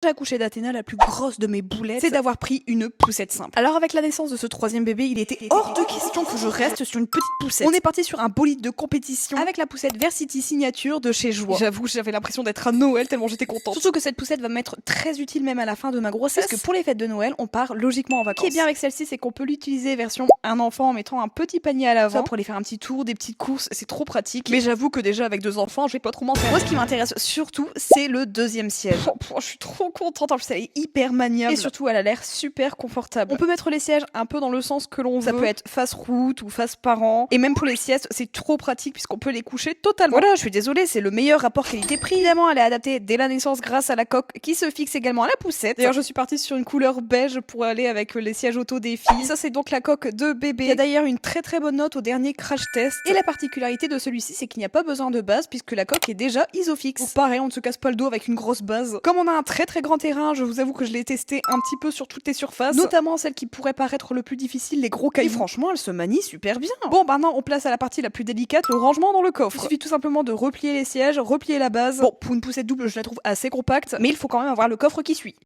J'ai accouché d'Athéna, la plus grosse de mes boulettes, c'est d'avoir pris une poussette simple. Alors avec la naissance de ce troisième bébé, il était hors de question que je reste sur une petite poussette. On est parti sur un bolide de compétition avec la poussette Versity Signature de chez Joie. J'avoue, j'avais l'impression d'être à Noël tellement j'étais contente. Surtout que cette poussette va m'être très utile même à la fin de ma grossesse, parce que pour les fêtes de Noël, on part logiquement en vacances. Ce qui est bien avec celle-ci, c'est qu'on peut l'utiliser version un enfant en mettant un petit panier à l'avant pour aller faire un petit tour, des petites courses, c'est trop pratique. Mais j'avoue que déjà avec 2 enfants, je vais pas trop m'en faire. Moi, ce qui m'intéresse surtout, c'est le deuxième siège. Je suis trop contente, en plus elle est hyper maniable et surtout elle a l'air super confortable. On peut mettre les sièges un peu dans le sens que l'on veut. Ça peut être face route ou face parent. Et même pour les siestes, c'est trop pratique puisqu'on peut les coucher totalement. Voilà, je suis désolée, c'est le meilleur rapport qualité-prix. Évidemment, elle est adaptée dès la naissance grâce à la coque qui se fixe également à la poussette. D'ailleurs, je suis partie sur une couleur beige pour aller avec les sièges auto des filles. Ça, c'est donc la coque de bébé. Il y a d'ailleurs une très bonne note au dernier crash test. Et la particularité de celui-ci, c'est qu'il n'y a pas besoin de base puisque la coque est déjà isofix. Donc pareil, on ne se casse pas le dos avec une grosse base. Comme on a un très grand terrain, je vous avoue que je l'ai testé un petit peu sur toutes les surfaces, notamment celles qui pourraient paraître le plus difficile, les gros cailloux. Et franchement, elle se manie super bien. Bon, maintenant, on place à la partie la plus délicate, le rangement dans le coffre. Il suffit tout simplement de replier les sièges, replier la base. Bon, pour une poussette double, je la trouve assez compacte, mais il faut quand même avoir le coffre qui suit.